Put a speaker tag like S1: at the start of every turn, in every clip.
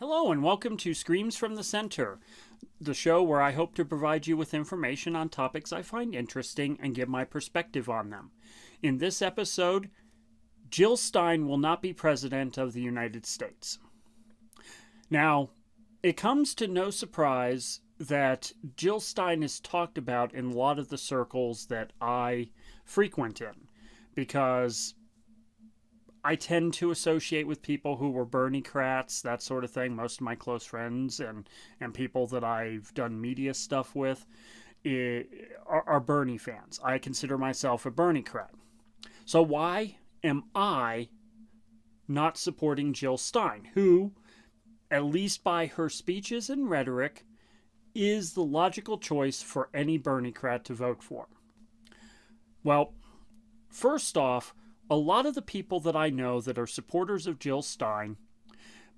S1: Hello and welcome to Screams from the Center, the show where I hope to provide you with information on topics I find interesting and give my perspective on them. In this episode, Jill Stein will not be President of the United States. Now, it comes to no surprise that Jill Stein is talked about in a lot of the circles that I frequent in, because I tend to associate with people who were Bernie-crats, that sort of thing. Most of my close friends and people that I've done media stuff with are Bernie fans. I consider myself a Bernie-crat. So why am I not supporting Jill Stein, who, at least by her speeches and rhetoric, is the logical choice for any Bernie-crat to vote for? Well, first off, a lot of the people that I know that are supporters of Jill Stein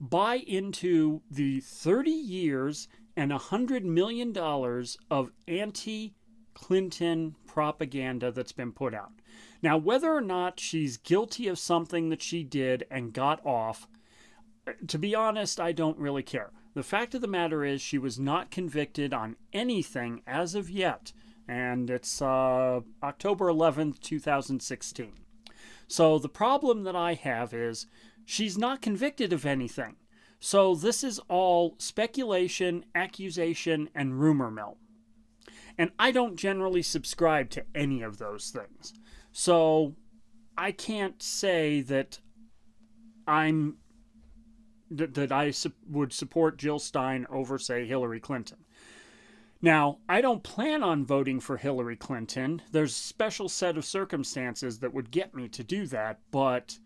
S1: buy into the 30 years and $100 million of anti-Clinton propaganda that's been put out. Now, whether or not she's guilty of something that she did and got off, to be honest, I don't really care. The fact of the matter is she was not convicted on anything as of yet, and it's October 11th, 2016. So the problem that I have is she's not convicted of anything. So this is all speculation, accusation, and rumor mill. And I don't generally subscribe to any of those things. So I can't say that I would support Jill Stein over, say, Hillary Clinton. Now, I don't plan on voting for Hillary Clinton. There's a special set of circumstances that would get me to do that, but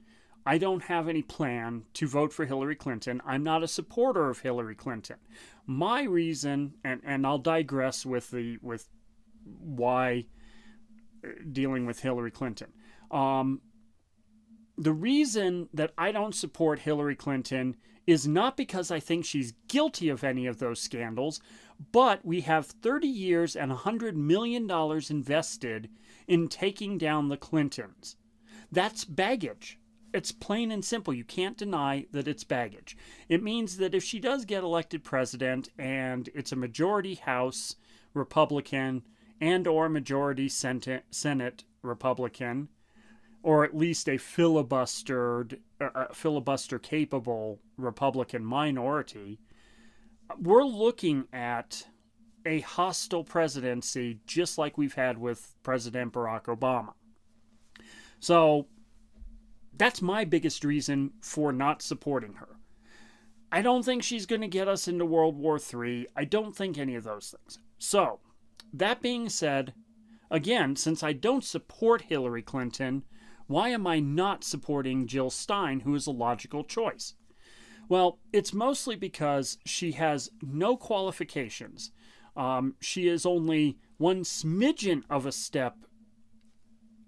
S1: I don't have any plan to vote for Hillary Clinton. I'm not a supporter of Hillary Clinton. My reason, and I'll digress with why dealing with Hillary Clinton. The reason that I don't support Hillary Clinton is not because I think she's guilty of any of those scandals, but we have 30 years and $100 million invested in taking down the Clintons. That's baggage. It's plain and simple. You can't deny that it's baggage. It means that if she does get elected president and it's a majority House Republican and or majority Senate Republican, or at least a filibuster-capable Republican minority, we're looking at a hostile presidency just like we've had with President Barack Obama. So that's my biggest reason for not supporting her. I don't think she's going to get us into World War III. I don't think any of those things. So, that being said, again, since I don't support Hillary Clinton, why am I not supporting Jill Stein, who is a logical choice? Well, it's mostly because she has no qualifications. She is only one smidgen of a step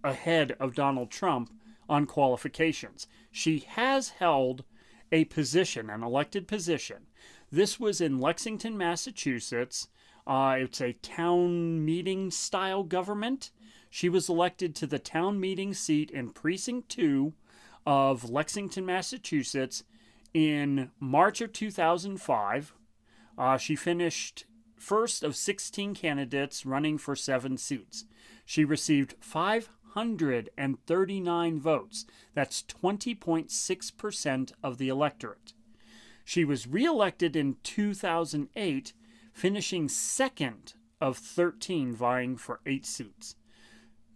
S1: ahead of Donald Trump on qualifications. She has held a position, an elected position. This was in Lexington, Massachusetts. It's a town meeting style government. She was elected to the town meeting seat in Precinct 2 of Lexington, Massachusetts in March of 2005. She finished first of 16 candidates running for 7 seats. She received 539 votes. That's 20.6% of the electorate. She was reelected in 2008, finishing second of 13 vying for 8 seats.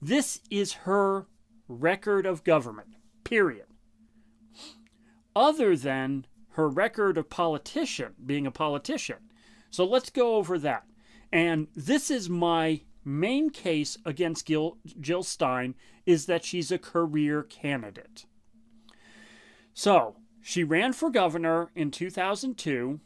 S1: This is her record of government, period. Other than her record of being a politician. So let's go over that. And this is my main case against Jill Stein, is that she's a career candidate. So, she ran for governor in 2002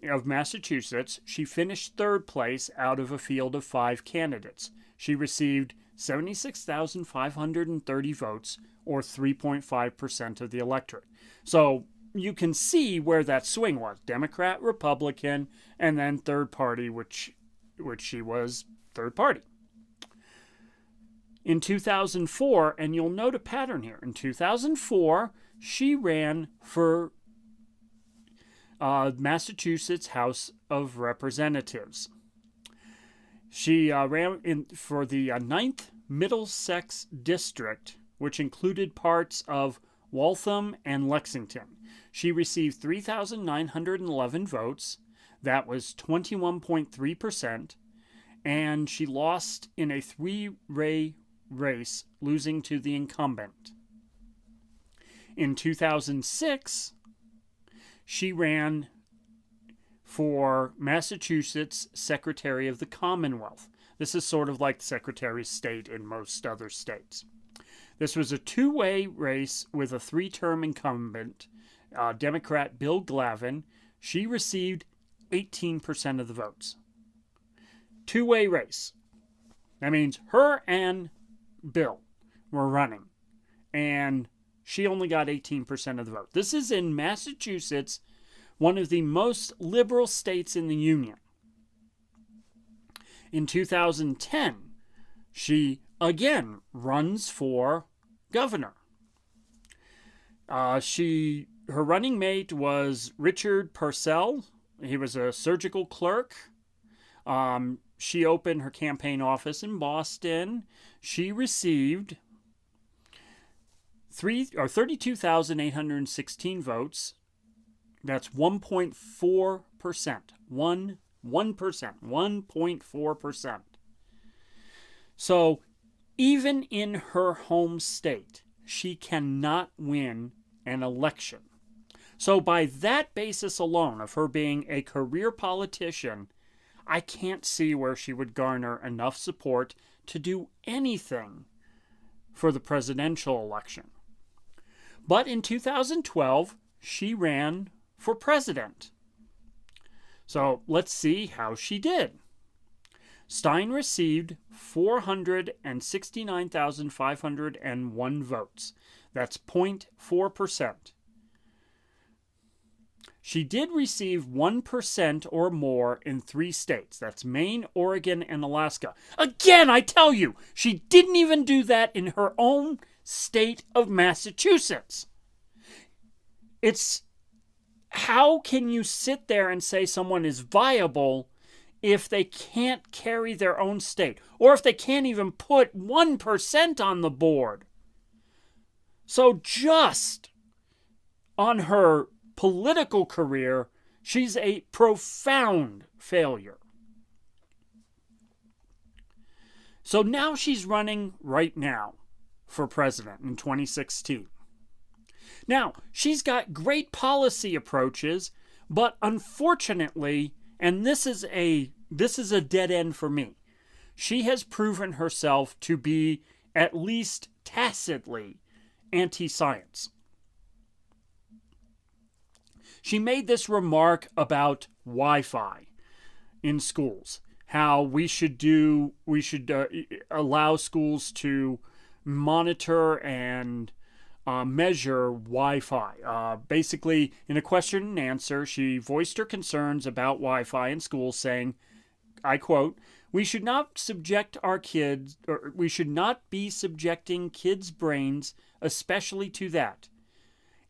S1: of Massachusetts. She finished third place out of a field of 5 candidates. She received 76,530 votes, or 3.5% of the electorate. So you can see where that swing was. Democrat, Republican, and then third party, which she was third party. In 2004, and you'll note a pattern here, in 2004, she ran for Massachusetts House of Representatives. She ran for the 9th Middlesex District, which included parts of Waltham and Lexington. She received 3,911 votes. That was 21.3%. And she lost in a three-way race, losing to the incumbent. In 2006, she ran for Massachusetts Secretary of the Commonwealth. This is sort of like the Secretary of State in most other states. This was a two-way race with a three-term incumbent, Democrat Bill Glavin. She received 18% of the votes. Two-way race. That means her and Bill were running, and she only got 18% of the vote. This is in Massachusetts, one of the most liberal states in the Union. In 2010, she again runs for governor. Her running mate was Richard Purcell. He was a surgical clerk. She opened her campaign office in Boston. She received 32,816 votes. That's 1.4%. 1.4%. So even in her home state, she cannot win an election. So by that basis alone of her being a career politician, I can't see where she would garner enough support to do anything for the presidential election. But in 2012, she ran for president. So let's see how she did. Stein received 469,501 votes. That's 0.4%. She did receive 1% or more in 3 states. That's Maine, Oregon, and Alaska. Again, I tell you, she didn't even do that in her own state of Massachusetts. How can you sit there and say someone is viable if they can't carry their own state, or if they can't even put 1% on the board? So just on her political career, she's a profound failure. So now she's running right now for president in 2016. Now, she's got great policy approaches, but unfortunately, and this is a dead end for me, she has proven herself to be at least tacitly anti-science. She made this remark about Wi-Fi in schools, how we should allow schools to monitor and measure Wi-Fi. Basically, in a question and answer, she voiced her concerns about Wi-Fi in schools, saying, I quote, we should not be subjecting kids' brains especially to that.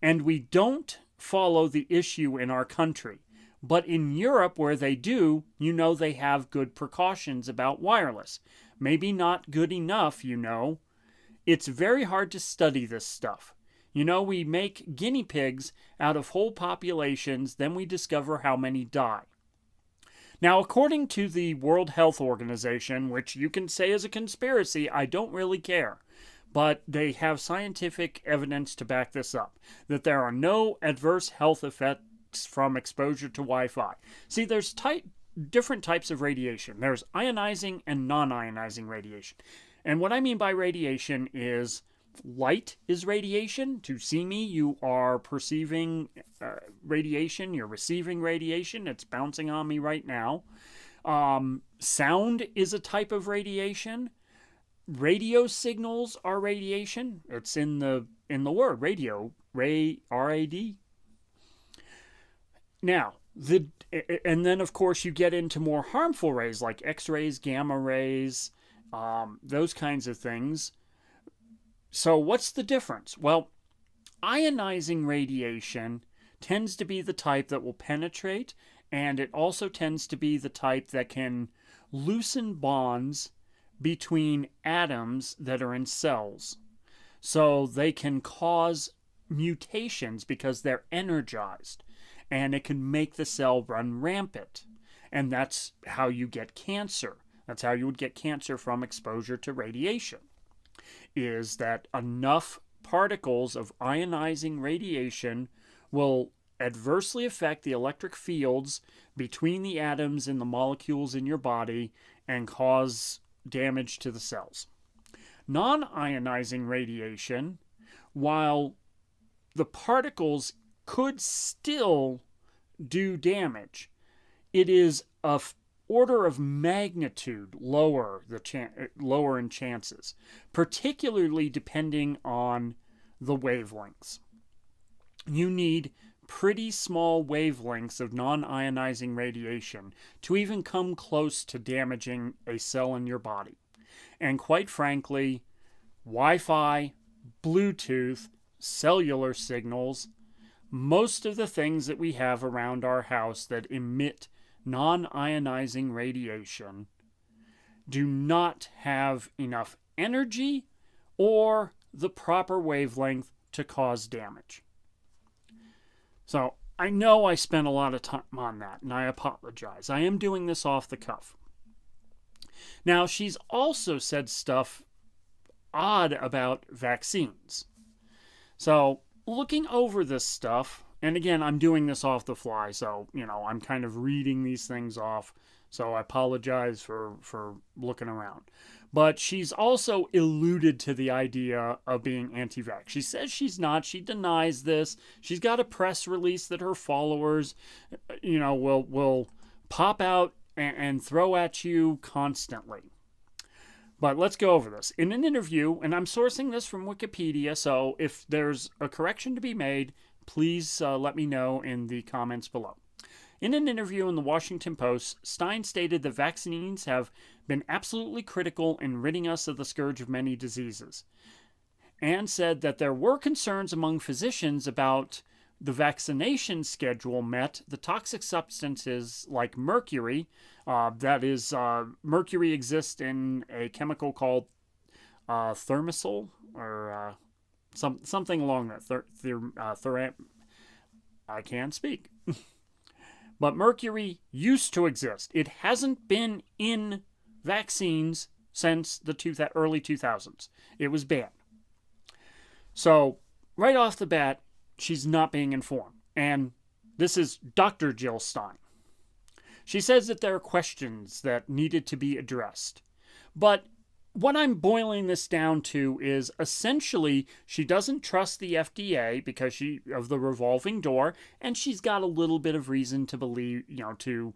S1: And we don't follow the issue in our country. But in Europe, where they do, they have good precautions about wireless. Maybe not good enough, It's very hard to study this stuff. We make guinea pigs out of whole populations, then we discover how many die. Now, according to the World Health Organization, which you can say is a conspiracy, I don't really care, but they have scientific evidence to back this up, that there are no adverse health effects from exposure to Wi-Fi. See, there's different types of radiation. There's ionizing and non-ionizing radiation. And what I mean by radiation is light is radiation. To see me, you are perceiving radiation. You're receiving radiation. It's bouncing on me right now. Sound is a type of radiation. Radio signals are radiation. It's in the word radio. R-A-D. Now, and then of course you get into more harmful rays like X-rays, gamma rays, those kinds of things. So what's the difference? Well, ionizing radiation tends to be the type that will penetrate, and it also tends to be the type that can loosen bonds between atoms that are in cells. So they can cause mutations because they're energized, and it can make the cell run rampant. And that's how you get cancer. That's how you would get cancer from exposure to radiation, is that enough particles of ionizing radiation will adversely affect the electric fields between the atoms and the molecules in your body and cause damage to the cells. Non-ionizing radiation, while the particles could still do damage, it is a order of magnitude lower in chances, particularly depending on the wavelengths. You need pretty small wavelengths of non-ionizing radiation to even come close to damaging a cell in your body. And quite frankly, Wi-Fi, Bluetooth, cellular signals, most of the things that we have around our house that emit non-ionizing radiation do not have enough energy or the proper wavelength to cause damage. So I know I spent a lot of time on that, and I apologize. I am doing this off the cuff. Now, she's also said stuff odd about vaccines. So looking over this stuff, and again, I'm doing this off the fly, so, I'm kind of reading these things off, so I apologize for looking around. But she's also alluded to the idea of being anti-vax. She says she's not. She denies this. She's got a press release that her followers, will pop out and throw at you constantly. But let's go over this. In an interview, and I'm sourcing this from Wikipedia, so if there's a correction to be made, please let me know in the comments below. In an interview in the Washington Post, Stein stated that vaccines have been absolutely critical in ridding us of the scourge of many diseases, and said that there were concerns among physicians about the vaccination schedule met the toxic substances like mercury. Mercury exists in a chemical called thermosol, or something along that. I can't speak. But mercury used to exist. It hasn't been in vaccines since the early 2000s. It was banned. So, right off the bat, she's not being informed. And this is Dr. Jill Stein. She says that there are questions that needed to be addressed. But what I'm boiling this down to is essentially she doesn't trust the FDA because of the revolving door, and she's got a little bit of reason to believe, to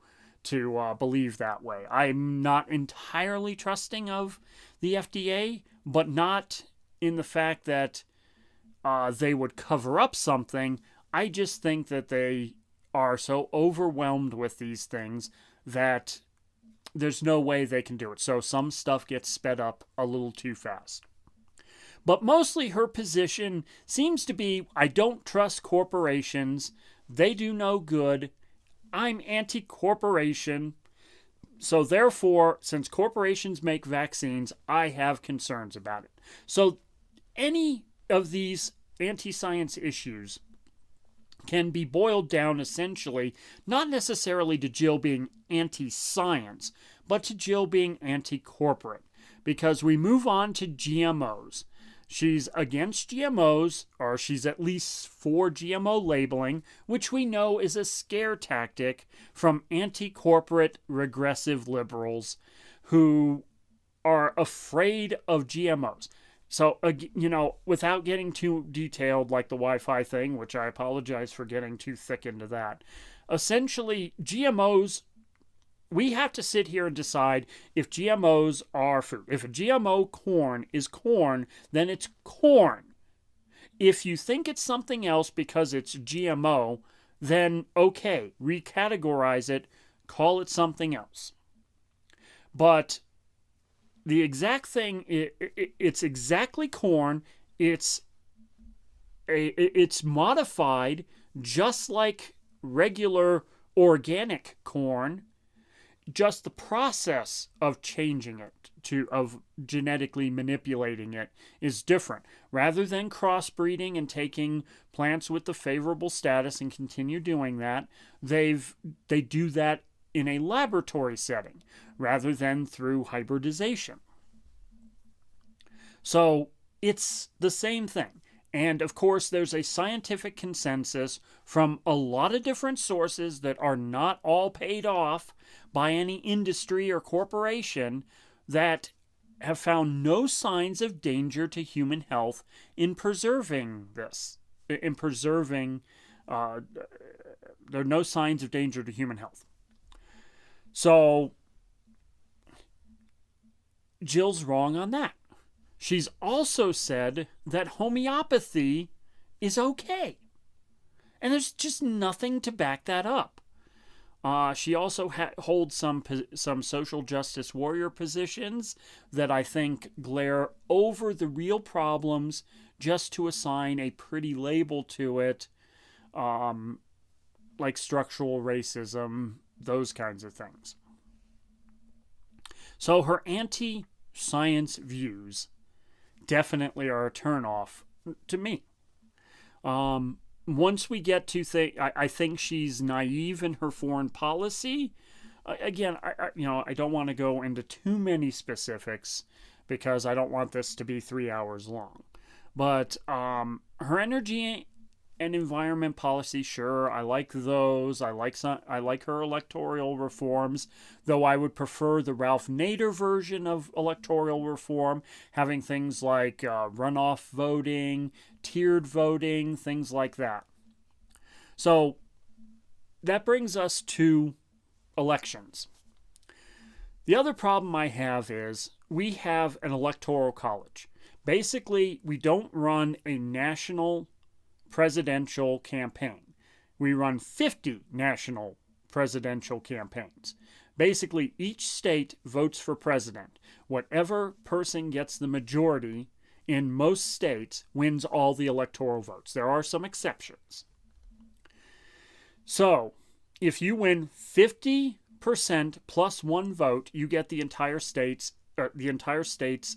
S1: believe that way. I'm not entirely trusting of the FDA, but not in the fact that they would cover up something. I just think that they are so overwhelmed with these things that there's no way they can do it. So some stuff gets sped up a little too fast. But mostly her position seems to be, I don't trust corporations. They do no good. I'm anti-corporation. So therefore, since corporations make vaccines, I have concerns about it. So any of these anti-science issues can be boiled down essentially not necessarily to Jill being anti-science, but to Jill being anti-corporate. Because we move on to GMOs. She's against GMOs, or she's at least for GMO labeling, which we know is a scare tactic from anti-corporate regressive liberals who are afraid of GMOs. So, without getting too detailed like the Wi-Fi thing, which I apologize for getting too thick into that, essentially, GMOs, we have to sit here and decide if GMOs are food. If a GMO corn is corn, then it's corn. If you think it's something else because it's GMO, then okay, recategorize it, call it something else. But the exact thing, it's exactly corn. It's modified just like regular organic corn, just the process of changing it of genetically manipulating it is different. Rather than crossbreeding and taking plants with the favorable status and continue doing that, they do that in a laboratory setting rather than through hybridization. So it's the same thing. And of course, there's a scientific consensus from a lot of different sources that are not all paid off by any industry or corporation that have found no signs of danger to human health in preserving this. There are no signs of danger to human health. So Jill's wrong on that. She's also said that homeopathy is okay. And there's just nothing to back that up. She also holds some social justice warrior positions that I think glare over the real problems just to assign a pretty label to it, like structural racism, those kinds of things. So her anti-science views definitely are a turnoff to me. Once we get to I think she's naive in her foreign policy. Again, I don't want to go into too many specifics because I don't want this to be 3 hours long. But her energy and environment policy, sure, I like those. I like her electoral reforms, though I would prefer the Ralph Nader version of electoral reform, having things like runoff voting, tiered voting, things like that. So that brings us to elections. The other problem I have is we have an electoral college. Basically, we don't run a national presidential campaign. We run 50 national presidential campaigns. Basically, each state votes for president. Whatever person gets the majority in most states wins all the electoral votes. There are some exceptions. So, if you win 50% plus one vote, you get the entire state's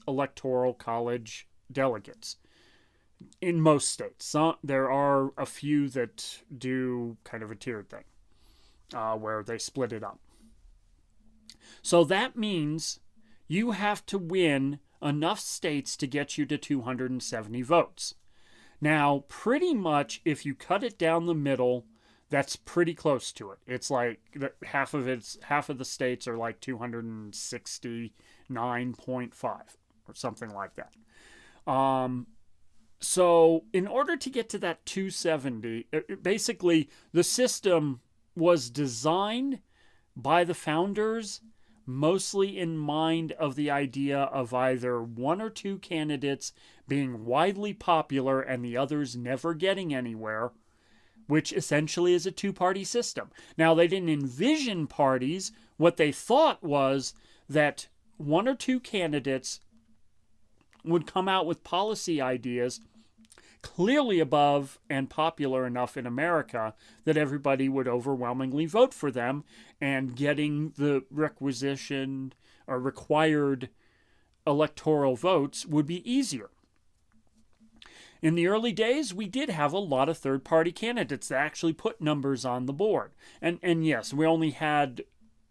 S1: electoral college delegates. In most states. There are a few that do kind of a tiered thing where they split it up. So that means you have to win enough states to get you to 270 votes. Now, pretty much if you cut it down the middle, that's pretty close to it. It's like half of the states are like 269.5 or something like that. So in order to get to that 270, basically the system was designed by the founders mostly in mind of the idea of either one or two candidates being widely popular and the others never getting anywhere, which essentially is a two-party system. Now, they didn't envision parties. What they thought was that one or two candidates would come out with policy ideas clearly above and popular enough in America that everybody would overwhelmingly vote for them, and getting the required electoral votes would be easier. In the early days, we did have a lot of third-party candidates that actually put numbers on the board. And yes, we only had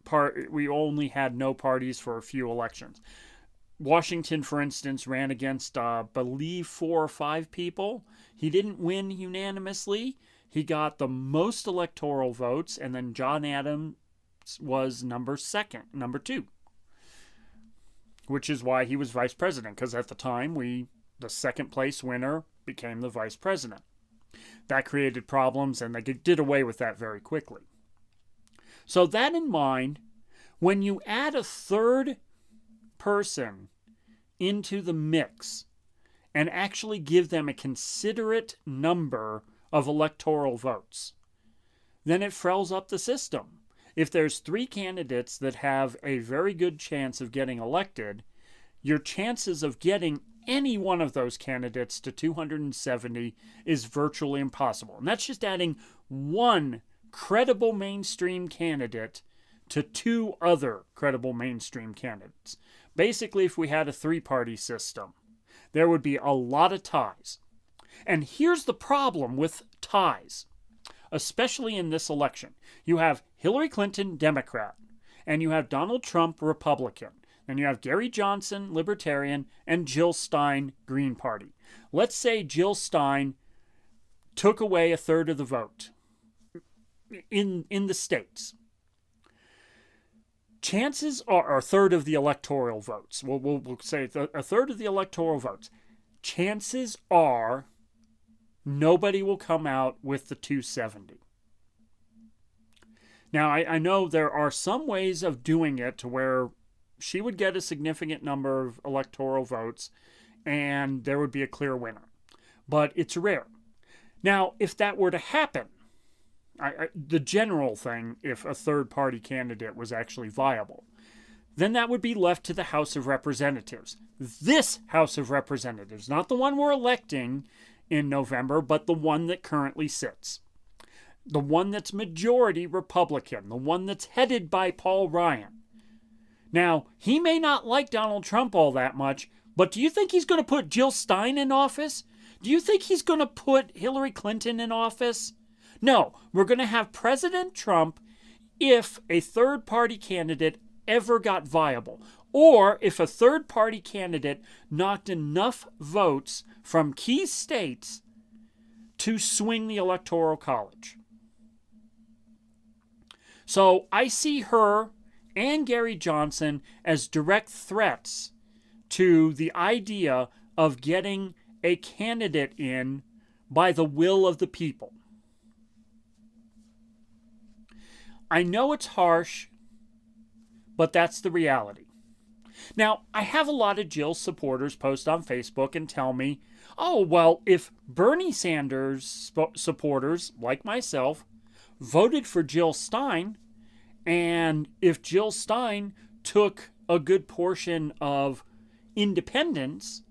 S1: no parties for a few elections. Washington, for instance, ran against, I believe, 4 or 5 people. He didn't win unanimously. He got the most electoral votes, and then John Adams was number 2, which is why he was vice president, because at the time, the second place winner became the vice president. That created problems, and they did away with that very quickly. So that in mind, when you add a third person into the mix and actually give them a considerate number of electoral votes, then it frills up the system. If there's 3 candidates that have a very good chance of getting elected, your chances of getting any one of those candidates to 270 is virtually impossible. And that's just adding one credible mainstream candidate to two other credible mainstream candidates. Basically, if we had a three-party system, there would be a lot of ties. And here's the problem with ties, especially in this election. You have Hillary Clinton, Democrat, and you have Donald Trump, Republican. And you have Gary Johnson, Libertarian, and Jill Stein, Green Party. Let's say Jill Stein took away a third of the vote in the states. Chances are, a third of the electoral votes. We'll say a third of the electoral votes. Chances are nobody will come out with the 270. Now, I know there are some ways of doing it to where she would get a significant number of electoral votes and there would be a clear winner. But it's rare. Now, if that were to happen, the general thing, if a third-party candidate was actually viable, then that would be left to the House of Representatives. This House of Representatives, not the one we're electing in November, but the one that currently sits. The one that's majority Republican, the one that's headed by Paul Ryan. Now, he may not like Donald Trump all that much, but do you think he's going to put Jill Stein in office? Do you think he's going to put Hillary Clinton in office? No, we're going to have President Trump if a third-party candidate ever got viable, or if a third-party candidate knocked enough votes from key states to swing the Electoral College. So I see her and Gary Johnson as direct threats to the idea of getting a candidate in by the will of the people. I know it's harsh, but that's the reality. Now, I have a lot of Jill supporters post on Facebook and tell me, oh, well, if Bernie Sanders supporters, like myself, voted for Jill Stein, and if Jill Stein took a good portion of independents,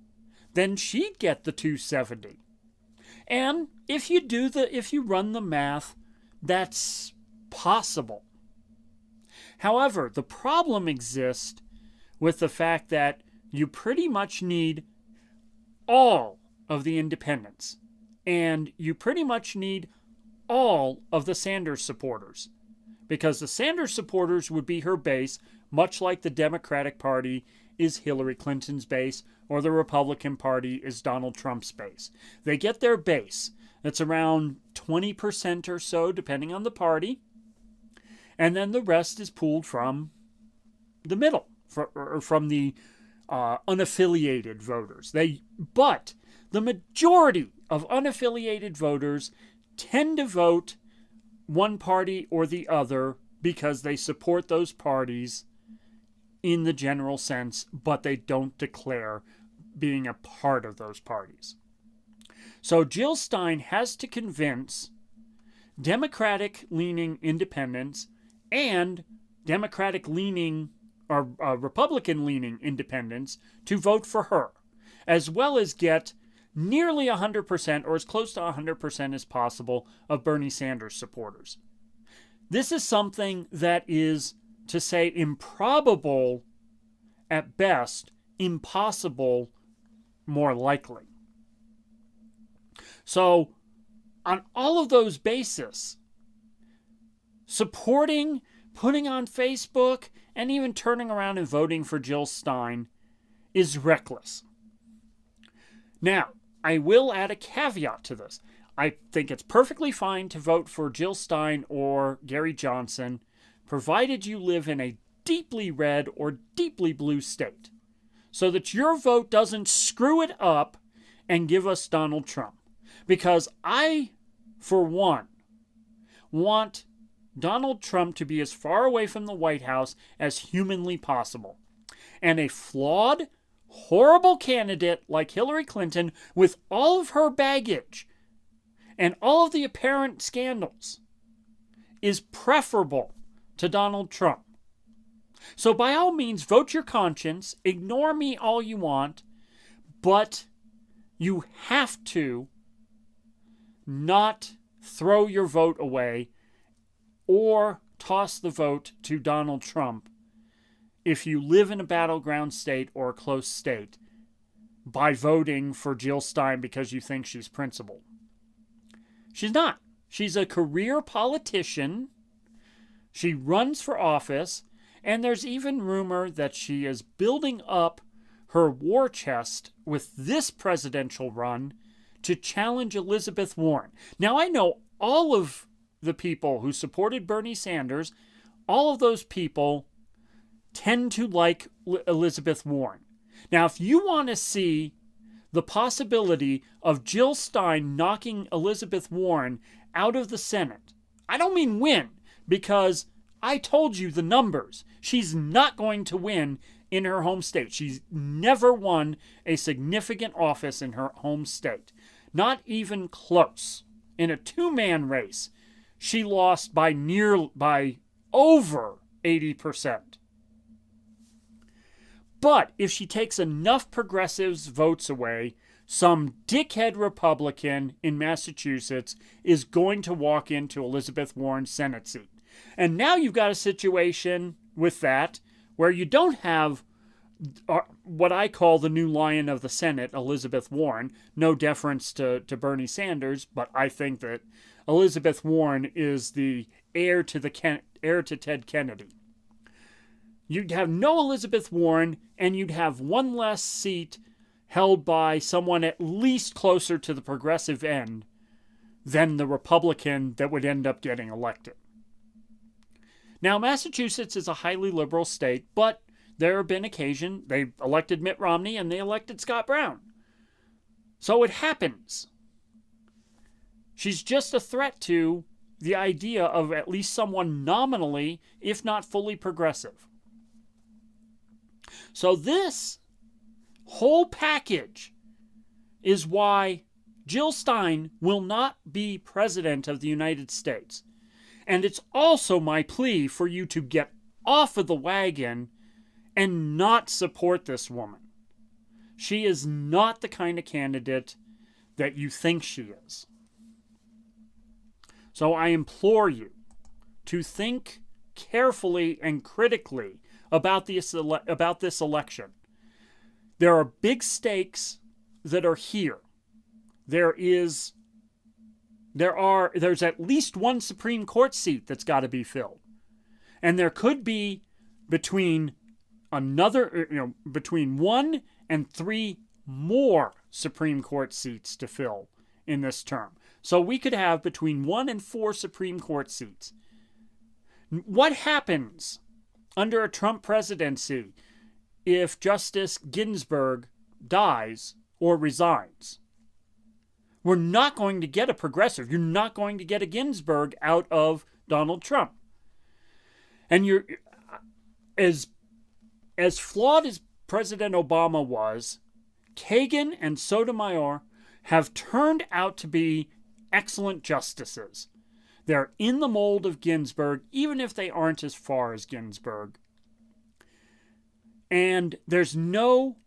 S1: then she'd get the 270. And if you run the math, that's possible. However, the problem exists with the fact that you pretty much need all of the independents, and you pretty much need all of the Sanders supporters, because the Sanders supporters would be her base, much like the Democratic Party is Hillary Clinton's base, or the Republican Party is Donald Trump's base. They get their base. It's around 20% or so, depending on the party. And then the rest is pooled from the middle, from the unaffiliated voters. But the majority of unaffiliated voters tend to vote one party or the other because they support those parties in the general sense, but they don't declare being a part of those parties. So Jill Stein has to convince Democratic-leaning independents and Democratic-leaning or Republican-leaning independents to vote for her, as well as get nearly 100% or as close to 100% as possible of Bernie Sanders supporters. This is something that is, to say improbable at best, impossible more likely. So, on all of those bases, supporting, putting on Facebook, and even turning around and voting for Jill Stein is reckless. Now, I will add a caveat to this. I think it's perfectly fine to vote for Jill Stein or Gary Johnson, provided you live in a deeply red or deeply blue state, so that your vote doesn't screw it up and give us Donald Trump. Because I, for one, want Donald Trump to be as far away from the White House as humanly possible. And a flawed, horrible candidate like Hillary Clinton, with all of her baggage and all of the apparent scandals, is preferable to Donald Trump. So by all means, vote your conscience, ignore me all you want, But you have to not throw your vote away or toss the vote to Donald Trump if you live in a battleground state or a close state by voting for Jill Stein because you think she's principled. She's not. She's a career politician. She runs for office, and there's even rumor that she is building up her war chest with this presidential run to challenge Elizabeth Warren. Now, I know all of the people who supported Bernie Sanders, all of those people tend to like Elizabeth Warren. Now, if you want to see the possibility of Jill Stein knocking Elizabeth Warren out of the Senate, I don't mean win, because I told you the numbers. She's not going to win in her home state. She's never won a significant office in her home state. Not even close. In a two-man race, she lost by over 80%. But if she takes enough progressives' votes away, some dickhead Republican in Massachusetts is going to walk into Elizabeth Warren's Senate seat. And now you've got a situation with that where you don't have what I call the new lion of the Senate, Elizabeth Warren. No deference to Bernie Sanders, but I think that Elizabeth Warren is the heir to Ted Kennedy. You'd have no Elizabeth Warren, and you'd have one less seat held by someone at least closer to the progressive end than the Republican that would end up getting elected. Now, Massachusetts is a highly liberal state, but there have been occasions they elected Mitt Romney and they elected Scott Brown. So it happens. She's just a threat to the idea of at least someone nominally, if not fully progressive. So this whole package is why Jill Stein will not be president of the United States. And it's also my plea for you to get off of the wagon and not support this woman. She is not the kind of candidate that you think she is. So I implore you to think carefully and critically about this election. There are big stakes that are here. There's at least one Supreme Court seat that's got to be filled. And there could be between one and three more Supreme Court seats to fill in this term. So we could have between 1 and 4 Supreme Court seats. What happens under a Trump presidency if Justice Ginsburg dies or resigns? We're not going to get a progressive. You're not going to get a Ginsburg out of Donald Trump. And you're as flawed as President Obama was, Kagan and Sotomayor have turned out to be excellent justices. They're in the mold of Ginsburg, even if they aren't as far as Ginsburg. And there's no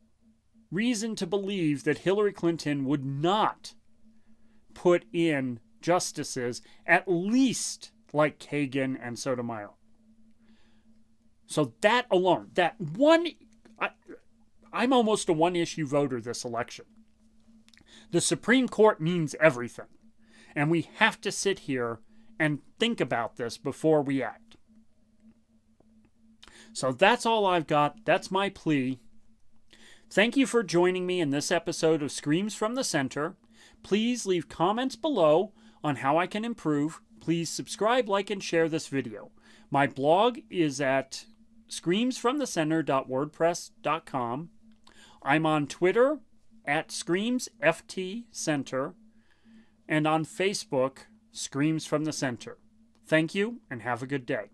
S1: reason to believe that Hillary Clinton would not put in justices at least like Kagan and Sotomayor. So that alone, that one, I'm almost a one-issue voter this election. The Supreme Court means everything. And we have to sit here and think about this before we act. So that's all I've got. That's my plea. Thank you for joining me in this episode of Screams from the Center. Please leave comments below on how I can improve. Please subscribe, like, and share this video. My blog is at screamsfromthecenter.wordpress.com. I'm on Twitter at ScreamsFTCenter. And on Facebook, Screams from the Center. Thank you, and have a good day.